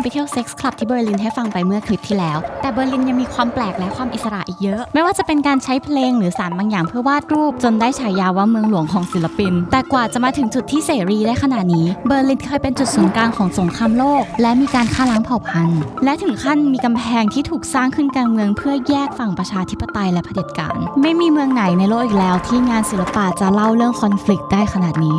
ไปเที่ยวเซ็กส์คลับที่เบอร์ลินให้ฟังไปเมื่อคลิปที่แล้วแต่เบอร์ลินยังมีความแปลกและความอิสระอีกเยอะไม่ว่าจะเป็นการใช้เพลงหรือสารบางอย่างเพื่อวาดรูปจนได้ฉายาว่าเมืองหลวงของศิลปินแต่กว่าจะมาถึงจุดที่เสรีได้ขนาดนี้เบอร์ลินเคยเป็นจุดศูนย์กลางของสงครามโลกและมีการฆ่าล้างเผ่าพันธุ์และถึงขั้นมีกำแพงที่ถูกสร้างขึ้นกลางเมืองเพื่อแยกฝั่งประชาธิปไตยและเผด็จการไม่มีเมืองไหนในโลกอีกแล้วที่งานศิลปะจะเล่าเรื่องคอนฟลิกต์ได้ขนาดนี้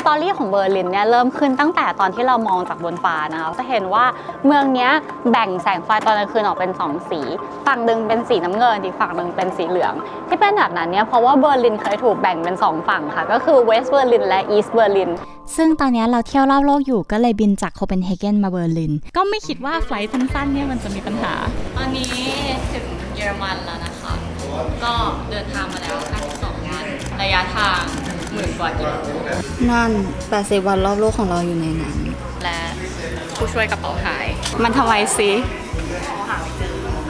สตอรี่ของเบอร์ลินเนี่ยเริ่มขึ้นตั้งแต่ตอนที่เรามองจากบนฟ้านะคะจะเห็นว่าเมืองนี้แบ่งแสงไฟตอนกลางคืนออกเป็น2สีฝั่งหนึ่งเป็นสีน้ำเงินอีกฝั่งหนึ่งเป็นสีเหลืองที่เป็นแบบนั้นเนี่ยเพราะว่าเบอร์ลินเคยถูกแบ่งเป็น2ฝั่งค่ะก็คือเวสต์เบอร์ลินและอีสต์เบอร์ลินซึ่งตอนนี้เราเที่ยวรอบโลกอยู่ก็เลยบินจากโคเปนเฮเกนมาเบอร์ลินก็ไม่คิดว่าไฟล์สั้นๆเนี่ยมันจะมีปัญหาตอนนี้ถึงเยอรมันแล้วนะคะก็เดินทางมาแล้ว52วันระยะทาง10,000 กว่ากิโลนั่น80 วันรอบโลกของเราอยู่ในนั้นและผู้ช่วยกระเป๋าหายมันทำไมสิ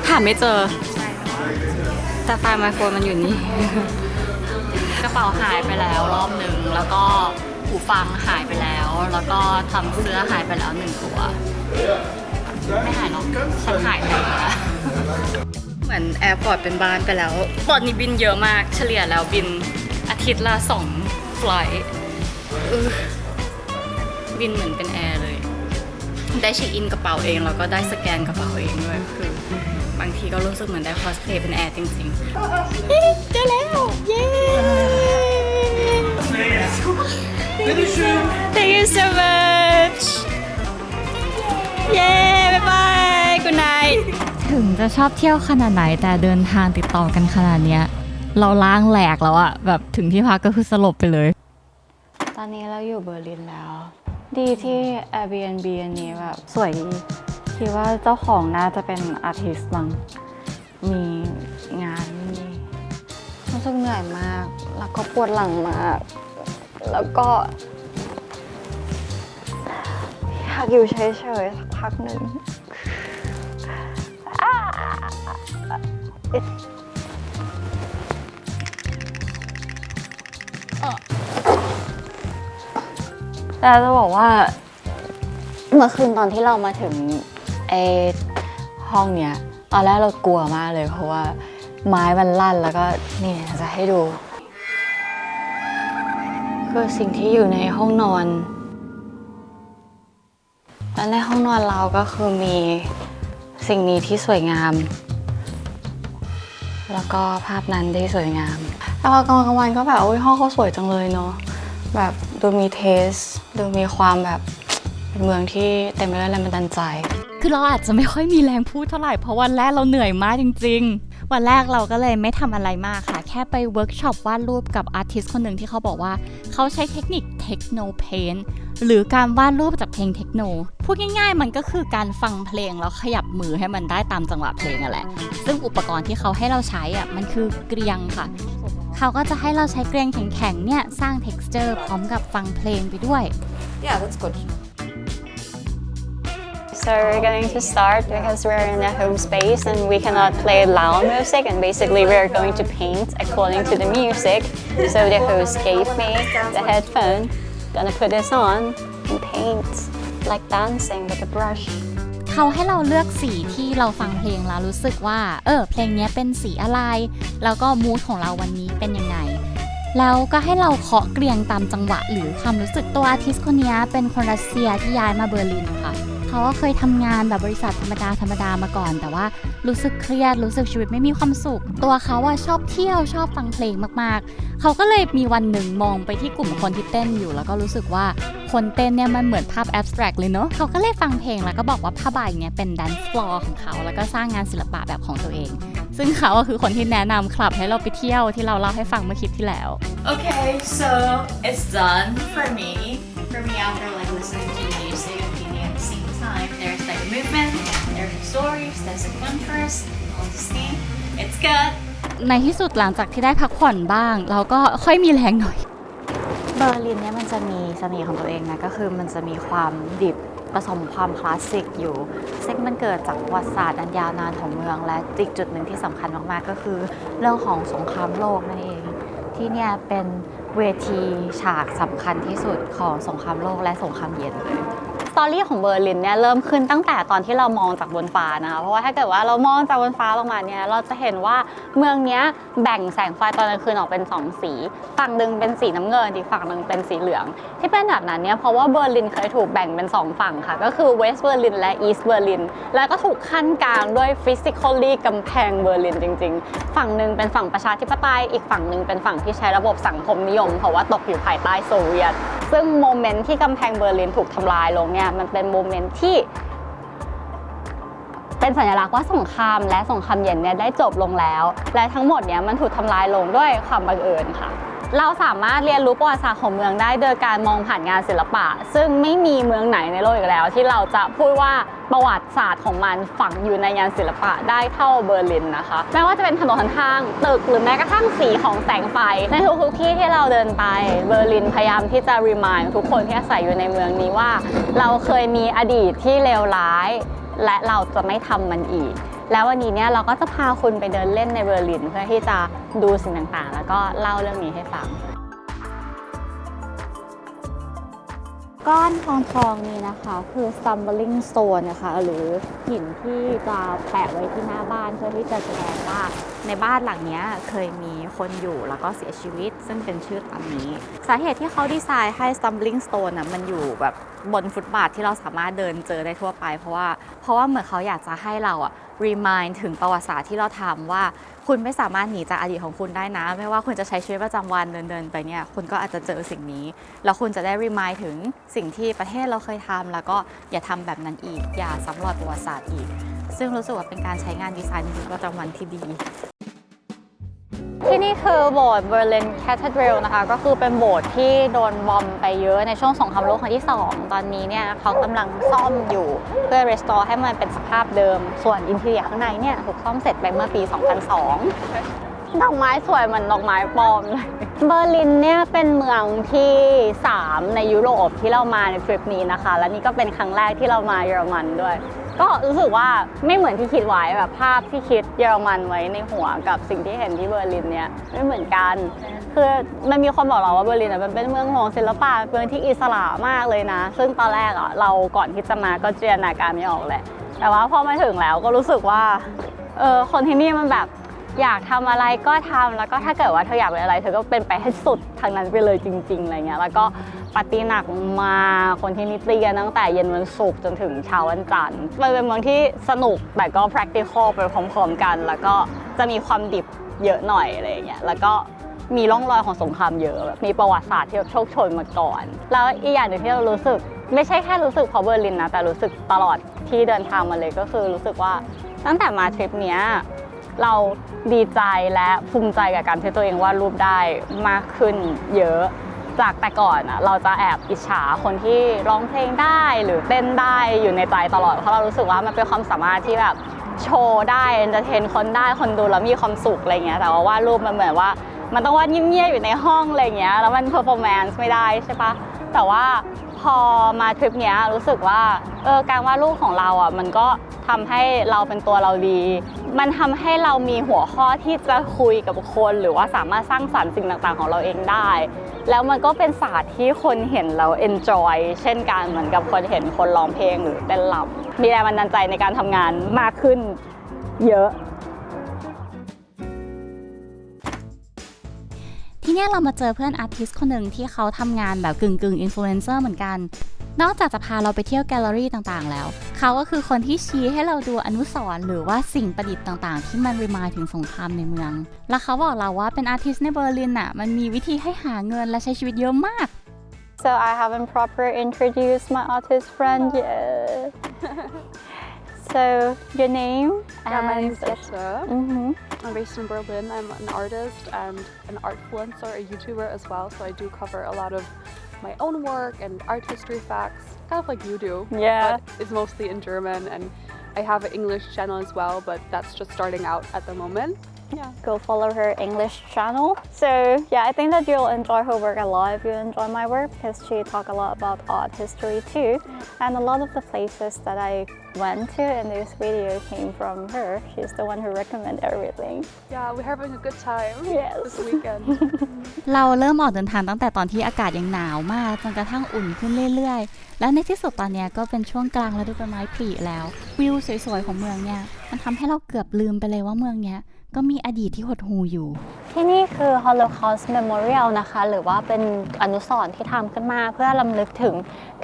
หาไม่เจอแต่ไฟล์ไมโครมันอยู่นี่ กระเป๋าหายไปแล้วรอบหนึ่งแล้วก็หูฟังหายไปแล้วแล้วก็ทำเสื้อหายไปแล้ว1 ตัวไม่หายหรอกฉันหายไปแล้วเหมือนแอร์พอร์ตเป็นบ้านไปแล้วตอนนี้บินเยอะมากเฉลี่ยแล้วบินอาทิตย์ละ2 ไฟล์บินเหมือนเป็นแอร์เลยได้เช็คอินกระเป๋าเองแล้วก็ได้สแกนกระเป๋าเองด้วยคือบางทีก็รู้สึกเหมือนได้คอสเพลย์เป็นแอร์จริงๆเจอแล้วเย้ Thank you so much เย้บ๊ายบาย Good night ถึงจะชอบเที่ยวขนาดไหนแต่เดินทางติดต่อกันขนาดเนี้ยเราล้างแหลกแล้วอะแบบถึงที่พักก็คือสลบไปเลยตอนนี้เราอยู่เบอร์ลินแล้วดีที่ Airbnb อันนี้แบบสวยดีคิดว่าเจ้าของน่าจะเป็นอาร์ติสต์มั้งมีงานมีรู้สึกเหนื่อยมากแล้วก็ปวดหลังมากแล้วก็อยากอยู่เฉยๆสักพักหนึ่งแต่จะบอกว่าเมื่อคืนตอนที่เรามาถึงห้องเนี้ยตอนแรกเรากลัวมากเลยเพราะว่าไม้มันลั่นแล้วก็นี่จะให้ดูคือสิ่งที่อยู่ในห้องนอนและในห้องนอนเราก็คือมีสิ่งนี้ที่สวยงามแล้วก็ภาพนั้นที่สวยงามแต่พอกลางวันก็แบบโอ้ยห้องเขาสวยจังเลยเนาะแบบดูมีเทสดูมีความแบบเป็นเมืองที่เต็มไปด้วยแรงบันดาลใจคือเราอาจจะไม่ค่อยมีแรงพูดเท่าไหร่เพราะวันแรกเราเหนื่อยมากจริงๆวันแรกเราก็เลยไม่ทำอะไรมากค่ะแค่ไปเวิร์กช็อปวาดรูปกับอาร์ติสต์คนหนึ่งที่เขาบอกว่าเขาใช้เทคนิคเทคโนเพนท์หรือการวาดรูปจากเพลงเทคโนพูดง่ายๆมันก็คือการฟังเพลงแล้วขยับมือให้มันได้ตามจังหวะเพลงอ่ะแหละซึ่งอุปกรณ์ที่เขาให้เราใช้อ่ะมันคือเกลียงค่ะเขาก็จะให้เราใช้เกลียงแข็งๆเนี่ยสร้าง texture พร้อมกับฟังเพลงไปด้วย Yeah, that's good. So we're going to start because we're in a home space and we cannot play loud music and basically we're going to paint according to the music. So the host gave me the headphone, gonna put this on and paint like dancing with a brush. เขาให้เราเลือกสีที่เราฟังเพลงแล้วรู้สึกว่าเพลงนี้เป็นสีอะไรแล้วก็มูดของเราวันนี้เป็นยังไงแล้วก็ให้เราเคาะเกลียงตามจังหวะหรือความรู้สึกตัวอาร์ติสต์คนนี้เป็นคนรัสเซียที่ย้ายมาเบอร์ลินค่ะเขาก็เคยทำงานแบบบริษัทธรรมดามาก่อนแต่ว่ารู้สึกเครียดรู้สึกชีวิตไม่มีความสุขตัวเขาชอบเที่ยวชอบฟังเพลงมากๆเขาก็เลยมีวันหนึ่งมองไปที่กลุ่มคนที่เต้นอยู่แล้วก็รู้สึกว่าคนเต้นเนี่ยมันเหมือนภาพแอบสแตรกเลยเนาะเขาก็เลยฟังเพลงแล้วก็บอกว่าผ้าใบเนี่ยเป็นแดนซ์ฟลอร์ของเขาแล้วก็สร้างงานศิลปะแบบของตัวเองซึ่งเขาคือคนที่แนะนำคลับให้เราไปเที่ยวที่เราเล่าให้ฟังเมื่อคลิปที่แล้ว Okay, so it's done for me. For me, after like listening to music and painting at the same time, there's like a movement, there's the stories, there's the contrast, all the steam. It's good. ในที่สุดหลังจากที่ได้พักผ่อนบ้างเราก็ค่อยมีแรงหน่อยเบอร์ลินเนี่ยมันจะมีเสน่ห์ของตัวเองนะก็คือมันจะมีความดิบผสมความคลาสสิกอยู่ซึ่งมันเกิดจากประวัติศาสตร์อันยาวนานของเมืองและอีกจุดหนึ่งที่สำคัญมากๆก็คือเรื่องของสงครามโลกนั่นเองที่เนี่ยเป็นเวทีฉากสำคัญที่สุดของสงครามโลกและสงครามเย็นเลยส ตอรี่ของเบอร์ลินเนี่ยเริ่มขึ้นตั้งแต่ตอนที่เรามองจากบนฟ้านะคะเพราะว่าถ้าเกิดว่าเรามองจากบนฟ้าลงมาเนี่ยเราจะเห็นว่าเมืองนี้แบ่งแสงไฟตอนกลางคืนออกเป็น2สีฝั่งหนึ่งเป็นสีน้ำเงินอีกฝั่งหนึ่งเป็นสีเหลืองที่เป็นแบบนั้นเนี่ยเพราะว่าเบอร์ลินเคยถูกแบ่งเป็น2ฝั่งค่ะก็คือเวสต์เบอร์ลินและอีสต์เบอร์ลินแล้วก็ถูกขั้นกลางด้วย physically กำแพงเบอร์ลินจริงๆฝั่งหนึ่งเป็นฝั่งประชาธิปไตยอีกฝั่งหนึ่งเป็นฝั่งที่ใช้ระบบสังคมนิยมเพราะว่าตกอยู่ภายใต้โซเวียตซึ่งโมเมนต์ที่กำแพงเบอร์ลินถูกทำลายลงเนี่ยมันเป็นโมเมนต์ที่เป็นสัญลักษณ์ว่าสงครามและสงครามเย็นเนี่ยได้จบลงแล้วและทั้งหมดเนี่ยมันถูกทำลายลงด้วยความบังเอิญค่ะเราสามารถเรียนรู้ประวัติศาสตร์ของเมืองได้โดยการมองผ่านงานศิลปะซึ่งไม่มีเมืองไหนในโลกอีกแล้วที่เราจะพูดว่าประวัติศาสตร์ของมันฝังอยู่ในงานศิลปะได้เท่าเบอร์ลินนะคะไม่ว่าจะเป็นถนนหนทางตึกหรือแม้กระทั่งสีของแสงไฟในทุกๆที่ที่เราเดินไปเบอร์ลินพยายามที่จะ remind ทุกคนที่อาศัยอยู่ในเมืองนี้ว่าเราเคยมีอดีตที่เลวร้ายและเราจะไม่ทำมันอีกแล้ววันนี้เนี่ยเราก็จะพาคุณไปเดินเล่นในเบอร์ลินเพื่อที่จะดูสิ่งต่างๆแล้วก็เล่าเรื่องนี้ให้ฟังก้อนทองนี้นะคะคือ stumbling stone นะคะหรือหินที่จะแปะไว้ที่หน้าบ้านเพื่อที่จะแสดงว่าในบ้านหลังนี้เคยมีคนอยู่แล้วก็เสียชีวิตซึ่งเป็นชื่อตามนี้สาเหตุที่เขาดีไซน์ให้ stumbling stone มันอยู่แบบบนฟุตบาทที่เราสามารถเดินเจอได้ทั่วไปเพราะว่าเหมือนเขาอยากจะให้เราremind ถึงประวัติศาสตร์ที่เราทำว่าคุณไม่สามารถหนีจากอดีตของคุณได้นะไม่ว่าคุณจะใช้ชีวิตประจำวันเดินไปเนี่ยคุณก็อาจจะเจอสิ่งนี้แล้วคุณจะได้ remind ถึงสิ่งที่ประเทศเราเคยทำแล้วก็อย่าทำแบบนั้นอีกอย่าซ้ำรอยประวัติศาสตร์อีกซึ่งรู้สึกว่าเป็นการใช้งานดีไซน์ในชีวิตประจำวันที่ดีที่นี่คือโบสถ์เบอร์ลินแคทเดรัลนะคะก็คือเป็นโบสถ์ที่โดนบอมไปเยอะในช่วงสงครามโลกครั้งที่2ตอนนี้เนี่ยเขากำลังซ่อมอยู่เพื่อ restore ให้มันเป็นสภาพเดิมส่วนอินทีเรียข้างในเนี่ยถูกซ่อมเสร็จไปเมื่อปี 2002 ดอกไม้สวยเหมือนดอกไม้ปลอมเลยเบอร์ลินเนี่ยเป็นเมืองที่3ในยุโรปที่เรามาในทริปนี้นะคะและนี่ก็เป็นครั้งแรกที่เรามาเยอรมันด้วยก็รู้สึกว่าไม่เหมือนที่คิดไว้แบบภาพที่คิดเยอรมันไว้ในหัวกับสิ่งที่เห็นที่เบอร์ลินเนี่ยไม่เหมือนกันคือมันมีคนบอกเราว่าเบอร์ลินมันเป็นเมืองหลวงศิลปะเมืองที่อิสระมากเลยนะซึ่งตอนแรกเราก่อนที่จะมาก็จินตนาการไม่ออกแหละแต่ว่าพอมาถึงแล้วก็รู้สึกว่าคนที่นี่มันแบบอยากทำอะไรก็ทำแล้วก็ถ้าเกิดว่าเธออยากเป็นอะไรเธอก็เป็นไปให้สุดทางนั้นไปเลยจริงๆอะไรเงี้ยแล้วก็ปฏิหนักมาคนที่นี่ตีกันตั้งแต่เย็นวันศุกร์จนถึงเช้าวันจันทร์มันเป็นเมืองที่สนุกแต่ก็ practical ไปพร้อมๆกันแล้วก็จะมีความดิบเยอะหน่อยอะไรเงี้ยแล้วก็มีร่องรอยของสงครามเยอะแบบมีประวัติศาสตร์ที่โชคโชนมาก่อนแล้วอีกอย่างหนึ่งที่เรารู้สึกไม่ใช่แค่รู้สึกเพราะเบอร์ลินนะแต่รู้สึกตลอดที่เดินทางมาเลยก็คือรู้สึกว่าตั้งแต่มาทริปเนี้ยเราดีใจและภูมิใจกับการที่ตัวเองวาดรูปได้มากขึ้นเยอะจากแต่ก่อนเราจะแอบอิจฉาคนที่ร้องเพลงได้หรือเต้นได้อยู่ในใจตลอดเพราะเรารู้สึกว่ามันเป็นความสามารถที่แบบโชว์ได้เอนเตอร์เทนคนได้คนดูแล้วมีความสุขอะไรเงี้ยแต่ว่าวาดรูปมันเหมือนว่ามันต้องวาดเงียบๆอยู่ในห้องอะไรเงี้ยแล้วมันเพอร์ฟอร์แมนซ์ไม่ได้ใช่ปะแต่ว่าพอมาทริปเนี้ยรู้สึกว่าการวาดรูปของเรามันก็ทำให้เราเป็นตัวเราดีมันทำให้เรามีหัวข้อที่จะคุยกับคนหรือว่าสามารถสร้างสรรค์สิ่งต่างๆของเราเองได้แล้วมันก็เป็นศาสตร์ที่คนเห็นแล้ว enjoy เช่นกันเหมือนกับคนเห็นคนร้องเพลงหรือเต้นรำมีแรงบันดาลใจในการทำงานมากขึ้นเยอะที่นี่เรามาเจอเพื่อนอาร์ติสต์คนหนึ่งที่เขาทำงานแบบกึ่งอินฟลูเอนเซอร์เหมือนกันนอกจากจะพาเราไปเที่ยวแกลเลอรี่ต่างๆแล้วเขาก็คือคนที่ชี้ให้เราดูอนุสรณ์หรือว่าสิ่งประดิษฐ์ต่างๆที่มันรีมายถึงสงครามในเมืองและเขาบอกเราว่าเป็นอาร์ติสต์ในเบอร์ลินมันมีวิธีให้หาเงินและใช้ชีวิตเยอะมาก So I haven't properly introduced my artist friend yet. So your name? Yeah, my name's Jette. Mm-hmm. I'm based in Berlin. I'm an artist and an artfluencer, a YouTuber as well. So I do cover a lot of my own work and art history facts, kind of like you do. Yeah. But it's mostly in German, and I have an English channel as well, but that's just starting out at the moment. Yeah. Go follow her English channel. So yeah, I think that you'll enjoy her work a lot if you enjoy my work because she talk a lot about art history too. And a lot of the places that I went to in this video came from her. She's the one who recommended everything. Yeah, we're having a good time Yes. this weekend. เราเริ่มออกเดินทางตั้งแต่ตอนที่อากาศยังหนาวมากจนกระทั่งอุ่นขึ้นเรื่อยๆแล้วในที่สุดตอนนี้ก็เป็นช่วงกลางฤดูใบไม้ผลิแล้ววิวสวยๆของเมืองเนี่ยมันทำให้เราเกือบลืมไปเลยว่าเมืองเนี้ยก็มีอดีตที่หดหู่อยู่ ที่นี่คือ Holocaust Memorial นะคะหรือว่าเป็นอนุสรณ์ที่ทำขึ้นมาเพื่อรำลึกถึง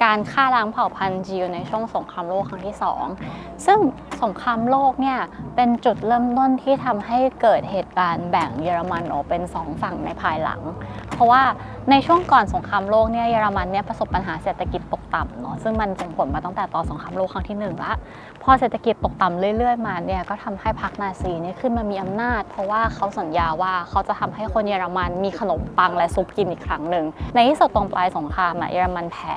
การฆ่าล้างเผ่าพันธุ์ยิวในช่วงสงครามโลกครั้งที่ 2ซึ่งสงครามโลกเนี่ยเป็นจุดเริ่มต้นที่ทำให้เกิดเหตุการณ์แบ่งเยอรมันออกเป็น2ฝั่งในภายหลังเพราะว่าในช่วงก่อนสงครามโลกเนี่ยเยอรมันเนี่ยประสบปัญหาเศรษฐกิจตกต่ำเนาะซึ่งมันส่งผลมาตั้งแต่ตอนสงครามโลกครั้งที่1ละพอเศรษฐกิจตกต่ำเรื่อยๆมาเนี่ยก็ทำให้พรรคนาซีเนี่ยขึ้นมามีอำนาจเพราะว่าเขาสัญญาว่าเขาจะทำให้คนเยอรมันมีขนมปังและซุปกินอีกครั้งหนึ่งในที่สุดตรงปลายสงครามเยอรมันแพ้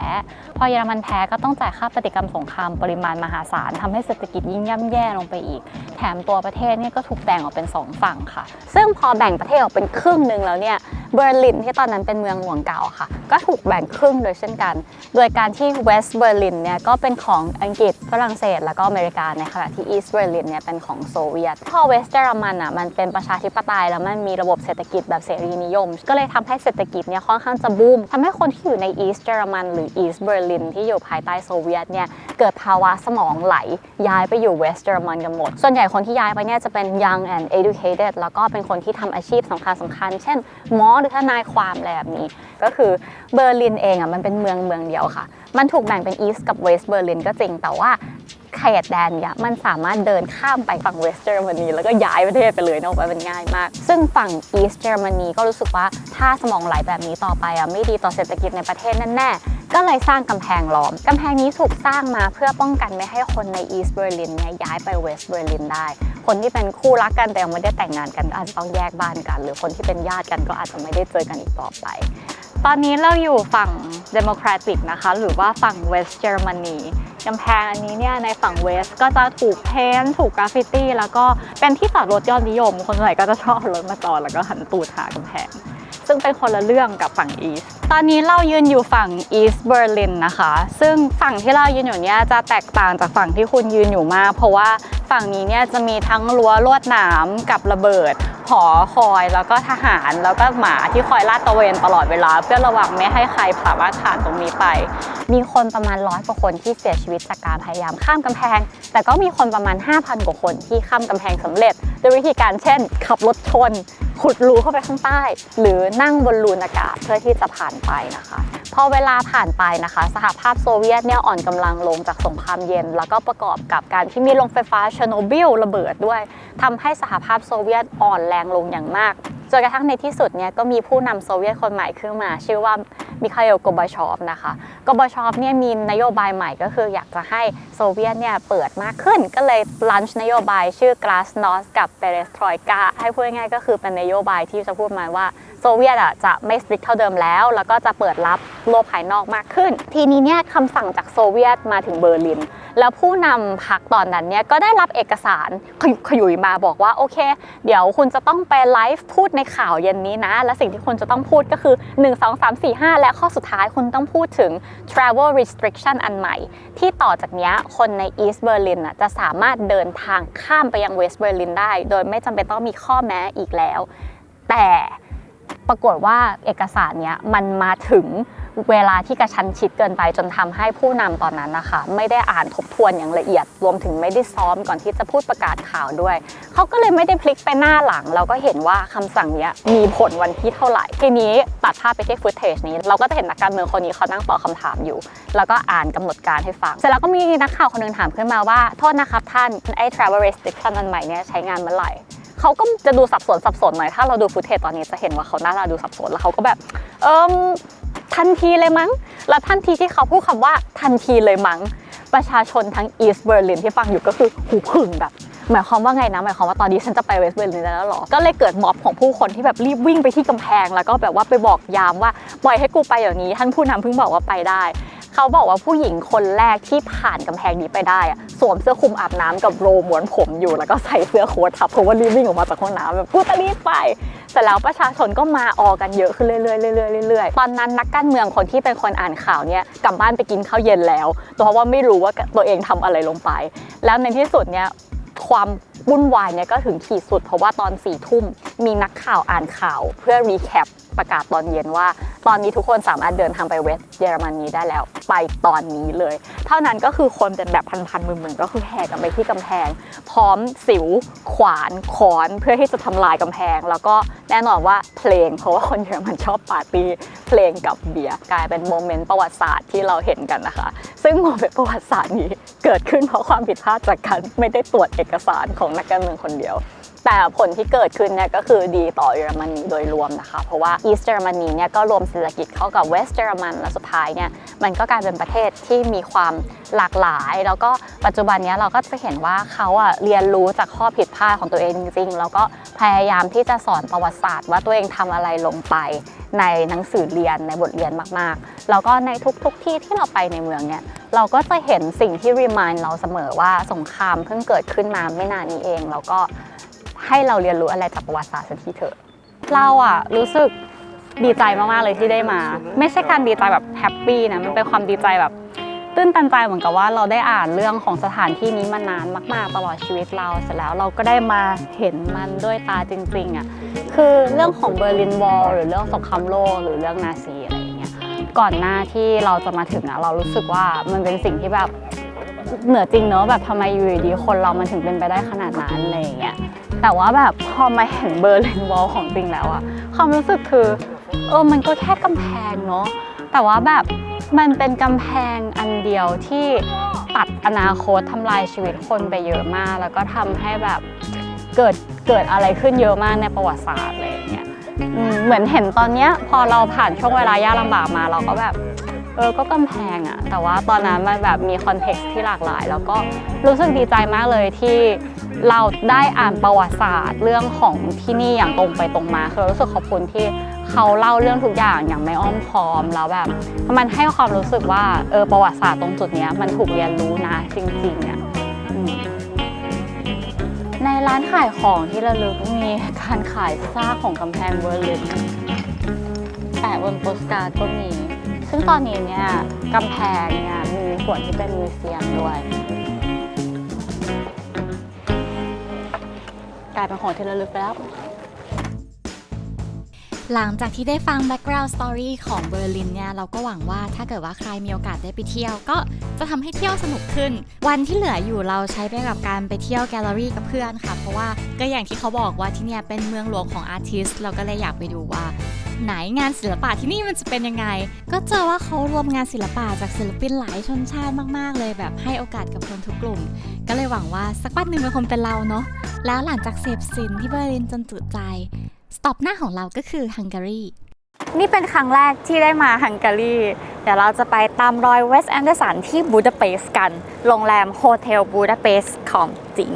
พอเยอรมันแพ้ก็ต้องจ่ายค่าปฏิกรรมสงครามปริมาณมหาศาลทำให้เศรษฐกิจยิ่งย่ำแย่ลงไปอีกแถมตัวประเทศเนี่ยก็ถูกแบ่งออกเป็น2ฝั่งค่ะซึ่งพอแบ่งประเทศออกเป็นครึ่งนึงแล้วเนี่ยเบอร์ลินที่ตอนนั้นเป็นเมืองหลวงเก่าค่ะก็ถูกแบ่งครึ่งโดยเช่นกันโดยการที่เวสต์เบอร์ลินเนี่ยก็เป็นของอังกฤษฝรั่งเศสแล้วก็อเมริกาในขณะที่อีสต์เบอร์ลินเนี่ยเป็นของโซเวียตพอเวสต์เยอรมันมันเป็นประชาธิปไตยแล้วมันมีระบบเศรษฐกิจแบบเสรีนิยมก็เลยทำให้เศรษฐกิจเนี่ยค่อนข้างจะบูมทำให้คนที่อยู่ในอีสต์เยอรมันหรืออีสต์เบอร์ลินที่อยู่ภายใต้โซเวียตเนี่ยเกิดภาวะสมองไหลย้ายไปอยู่เวสต์เยอรมันกันหมดส่วนใหญ่คนที่ย้ายไปเนี่ยจะเป็น young and educated แล้วก็เป็นคนที่ทำอาชีพสำคัญเช่นหมอหรือทนายความอะไรแบบนี้ก็คือเบอร์ลินเองมันเป็นเมืองเดียวค่ะมันถูกแบ่งเป็นอีสต์กับเวสต์เบอร์ลินก็จริงแต่ว่าเขตแดนเนี่ยมันสามารถเดินข้ามไปฝั่งเวสต์เยอรมนีแล้วก็ย้ายประเทศไปเลยนอกไปมันง่ายมากซึ่งฝั่งอีสต์เยอรมนีก็รู้สึกว่าถ้าสมองไหลแบบนี้ต่อไปไม่ดีต่อเศรษฐกิจในประเทศแน่ๆก็เลยสร้างกำแพงล้อมกำแพงนี้ถูกสร้างมาเพื่อป้องกันไม่ให้คนในอีสต์เบอร์ลินเนี่ยย้ายไปเวสต์เบอร์ลินได้คนที่เป็นคู่รักกันแต่ยังไม่ได้แต่งงานกันอาจจะต้องแยกบ้านกันหรือคนที่เป็นญาติกันก็อาจจะไม่ได้เจอกันอีกต่อไปตอนนี้เราอยู่ฝั่ง Democratic นะคะหรือว่าฝั่งเวสต์เยอรมนีกำแพงอันนี้เนี่ยในฝั่งเวสก็จะถูกเพ้นท์ถูกกราฟฟิตี้แล้วก็เป็นที่จอดรถยอดนิยมคนส่วนใหญ่ก็จะชอบเอารถมาจอดแล้วก็หันตูดหากำแพงซึ่งเป็นคนละเรื่องกับฝั่งอีสต์ตอนนี้เรายืนอยู่ฝั่งอีสต์เบอร์ลินนะคะซึ่งฝั่งที่เรายืนอยู่เนี่ยจะแตกต่างจากฝั่งที่คุณยืนอยู่มากเพราะว่าฝั่งนี้เนี่ยจะมีทั้งรั้วลวดหนามกับระเบิดหอคอยแล้วก็ทหารแล้วก็หมาที่คอยลาดตระเวนตลอดเวลาเพื่อระวังไม่ให้ใครสามารถผ่านตรงนี้ไปมีคนประมาณ100กว่าคนที่เสียชีวิตจากการพยายามข้ามกำแพงแต่ก็มีคนประมาณ 5,000 กว่าคนที่ข้ามกำแพงสำเร็จโดยวิธีการเช่นขับรถชนขุดรูเข้าไปข้างใต้หรือนั่งบนลูนอากาศเพื่อที่จะผ่านไปนะคะพอเวลาผ่านไปนะคะสหภาพโซเวียตเนี่ยอ่อนกำลังลงจากสงครามเย็นแล้วก็ประกอบกับการที่มีโรงไฟฟ้าเชอร์โนบิลระเบิดด้วยทำให้สหภาพโซเวียตอ่อนแรงลงอย่างมากจนกระทั่งในที่สุดเนี่ยก็มีผู้นำโซเวียตคนใหม่ขึ้นมาชื่อว่ามิคาเอล โกบาชอฟนะคะโกบาชอฟเนี่ยมีนโยบายใหม่ก็คืออยากจะให้โซเวียตเนี่ยเปิดมากขึ้นก็เลยลันช์นโยบายชื่อกลาสนอสกับเปเรสทรอยกาให้พูดง่ายๆก็คือเป็นนโยบายที่จะพูดมาว่าโซเวียตจะไม่สตริกเท่าเดิมแล้วก็จะเปิดรับโลกภายนอกมากขึ้นทีนี้เนี่ยคำสั่งจากโซเวียตมาถึงเบอร์ลินแล้วผู้นำพรรคตอนนั้นเนี่ยก็ได้รับเอกสารขยุยมาบอกว่าโอเคเดี๋ยวคุณจะต้องไปไลฟ์พูดในข่าวเย็นนี้นะและสิ่งที่คุณจะต้องพูดก็คือ1 2 3 4 5และข้อสุดท้ายคุณต้องพูดถึง travel restriction อันใหม่ที่ต่อจากนี้คนใน East Berlin จะสามารถเดินทางข้ามไปยัง West Berlin ได้โดยไม่จำเป็นต้องมีข้อแม้อีกแล้วแต่ปรากฏว่าเอกสารเนี้ยมันมาถึงเวลาที่กระชั้นชิดเกินไปจนทำให้ผู้นำตอนนั้นนะคะไม่ได้อ่านทบทวนอย่างละเอียดรวมถึงไม่ได้ซ้อมก่อนที่จะพูดประกาศข่าวด้วยเขาก็เลยไม่ได้พลิกไปหน้าหลังเราก็เห็นว่าคำสั่งนี้มีผลวันที่เท่าไหร่ทีนี้ตัดภาพไปที่ฟุตเทจนี้เราก็จะเห็นนักการเมืองคนนี้เขานั่งตอบคำถามอยู่แล้วก็อ่านกำหนดการให้ฟังเสร็จแล้วก็มีนักข่าวคนนึงถามขึ้นมาว่าโทษนะครับท่านไอ้ travel restriction อันใหม่เนี่ยใช้งานเมื่อไหร่เขาก็จะดูสับสนหน่อยถ้าเราดูฟุตเทจตอนนี้จะเห็นว่าเขาน่าจะดูสับสนแล้วเขาก็แบบทันทีเลยมั้งแล้วทันทีที่เขาพูดคำว่าทันทีเลยมั้งประชาชนทั้งอีสต์เบอร์ลินที่ฟังอยู่ก็คือหูผึ่งแบบหมายความว่าไงนะหมายความว่าตอนนี้ฉันจะไปเวสต์เบอร์ลินแล้วหรอก็เลยเกิดม็อบของผู้คนที่แบบรีบวิ่งไปที่กำแพงแล้วก็แบบว่าไปบอกยามว่าปล่อยให้กูไปอย่างนี้ท่านผู้นำเพิ่งบอกว่าไปได้ เขาบอกว่าผู้หญิงคนแรกที่ผ่านกำแพงนี้ไปได้อะสวมเสื้อคลุมอาบน้ำกับโรม้วนผมอยู่แล้วก็ใส่เสื้อโค้ททับเพราะว่ารีบวิ่งออกมาจากห้องน้ำแบบกูจะรีบไปเสร็จแล้วประชาชนก็มาออกันเยอะขึ้นเรื่อยๆตอนนั้นนักการเมืองคนที่เป็นคนอ่านข่าวเนี่ยกลับบ้านไปกินข้าวเย็นแล้วเพราะว่าไม่รู้ว่าตัวเองทำอะไรลงไปแล้วในที่สุดเนี่ยความวุ่นวายเนี่ยก็ถึงขีดสุดเพราะว่าตอน4 ทุ่มมีนักข่าวอ่านข่าวเพื่อรีแคปประกาศตอนเย็นว่าตอนนี้ทุกคนสามารถเดินทางไปเวสต์เยอรมนีได้แล้วไปตอนนี้เลยเท่านั้นก็คือคนเป็นแบบพันๆหมื่นๆก็คือแห่กันไปที่กำแพงพร้อมสิวขวานค้อนเพื่อที่จะทำลายกำแพงแล้วก็แน่นอนว่าเพลงเพราะว่าคนเยอรมันชอบปาร์ตี้เพลงกับเบียร์กลายเป็นโมเมนต์ประวัติศาสตร์ที่เราเห็นกันนะคะซึ่งโมเมนต์ประวัติศาสตร์นี้เกิดขึ้นเพราะความผิดพลาดจากการไม่ได้ตรวจเอกสารของนักการเมืองคนเดียวแต่ผลที่เกิดขึ้นเนี่ยก็คือดีต่อเยอรมนีโดยรวมนะคะเพราะว่าอีสต์เยอรมนีเนี่ยก็รวมเศรษฐกิจเข้ากับเวสต์เยอรมันและสุดท้ายเนี่ยมันก็กลายเป็นประเทศที่มีความหลากหลายแล้วก็ปัจจุบันนี้เราก็จะเห็นว่าเขาเรียนรู้จากข้อผิดพลาดของตัวเองจริงๆแล้วก็พยายามที่จะสอนประวัติศาสตร์ว่าตัวเองทำอะไรลงไปในหนังสือเรียนในบทเรียนมากๆแล้วก็ในทุกที่ที่เราไปในเมืองเนี่ยเราก็จะเห็นสิ่งที่ remind เราเสมอว่าสงครามเพิ่งเกิดขึ้นมาไม่นานนี้เองแล้วก็ให้เราเรียนรู้อะไรจากประวัติศาสตร์สักทีเถอะเรารู้สึกดีใจมากๆเลยที่ได้มาไม่ใช่การดีใจแบบแฮปปี้นะมันเป็นความดีใจแบบตื้นตันใจเหมือนกับว่าเราได้อ่านเรื่องของสถานที่นี้มานานมากๆตลอดชีวิตเราเสร็จแล้วเราก็ได้มาเห็นมันด้วยตาจริงๆคือเรื่องของเบอร์ลินวอลหรือเรื่องสงครามโลกหรือเรื่องนาซีอะไรอย่างเงี้ยก่อนหน้าที่เราจะมาถึงเรารู้สึกว่ามันเป็นสิ่งที่แบบเหนือจริงเนอะแบบทำไมอยู่ดีคนเรามันถึงเป็นไปได้ขนาดนั้นอะไรอย่างเงี้ยแต่ว่าแบบพอมาเห็นเบอร์ลินวอลของจริงแล้วความรู้สึกคือมันก็แค่กำแพงเนาะแต่ว่าแบบมันเป็นกำแพงอันเดียวที่ตัดอนาคตทำลายชีวิตคนไปเยอะมากแล้วก็ทำให้แบบเกิดอะไรขึ้นเยอะมากในประวัติศาสตร์อะไรอย่างเงี้ยเหมือนเห็นตอนเนี้ยพอเราผ่านช่วงเวลายากลำบากมาเราก็แบบก็กำแพงแต่ว่าตอนนั้นมันแบบมีคอนเท็กซ์ที่หลากหลายแล้วก็รู้สึกดีใจมากเลยที่เราได้อ่านประวัติศาสตร์เรื่องของที่นี่อย่างตรงไปตรงมาคือรู้สึกขอบคุณที่เขาเล่าเรื่องทุกอย่างอย่างไม่อ้อมค้อมแล้วแบบมันให้ความรู้สึกว่าประวัติศาสตร์ตรงจุดนี้มันถูกเรียนรู้นะจริงๆในร้านขายของที่ระลึกมีการขายซากของกำแพงเบอร์ลินแปะบนโปสการ์ดก็มีซึ่งตอนนี้เนี่ยกำแพงเนี่ยมีส่วนที่เป็นมิวเซียมด้วยกลายเป็นของที่ระลึกไปแล้วหลังจากที่ได้ฟัง background story ของเบอร์ลินเนี่ยเราก็หวังว่าถ้าเกิดว่าใครมีโอกาสได้ไปเที่ยวก็จะทำให้เที่ยวสนุกขึ้นวันที่เหลืออยู่เราใช้ไปกับการไปเที่ยวแกลเลอรี่กับเพื่อนค่ะเพราะว่าก็อย่างที่เขาบอกว่าที่เนี่ยเป็นเมืองหลวงของอาร์ติสต์เราก็เลยอยากไปดูว่าไหนงานศิลปะที่นี่มันจะเป็นยังไงก็เจอว่าเขารวมงานศิลปะจากศิลปินหลายชนชาติมากๆเลยแบบให้โอกาสกับคนทุกกลุ่มก็เลยหวังว่าสักวันหนึ่งมันคงเป็นเราเนาะแล้วหลังจากเสพศิลป์ที่เบอร์ลินจนจุใจสต็อปหน้าของเราก็คือฮังการีนี่เป็นครั้งแรกที่ได้มาฮังการีเดี๋ยวเราจะไปตามรอยเวสต์แอนเดอร์สันที่บูดาเปสต์กันโรงแรมโฮเทลบูดาเปสต์ของจริง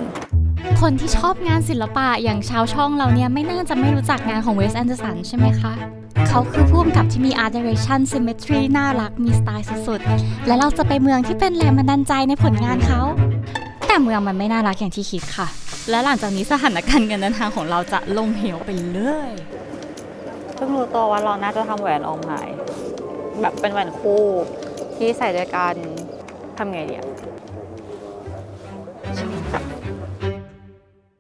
คนที่ชอบงานศิลปะอย่างชาวช่องเราเนี่ยไม่น่าจะไม่รู้จักงานของเวสต์แอนเดอร์สันใช่ไหมคะเขาคือผู้กำกับที่มี Art Direction Symmetry น่ารักมีสไตล์สุดๆและเราจะไปเมืองที่เป็นแรงบันดาลใจในผลงานเขาแต่เมืองมันไม่น่ารักอย่างที่คิดค่ะและหลังจากนี้สถานการณ์การเดินทางของเราจะลงเหวไปเลยเพิ่งรู้ตัวว่าเราน่าจะทำแหวนออมหายแบบเป็นแหวนคู่ที่ใส่ด้วยกันทำไงดี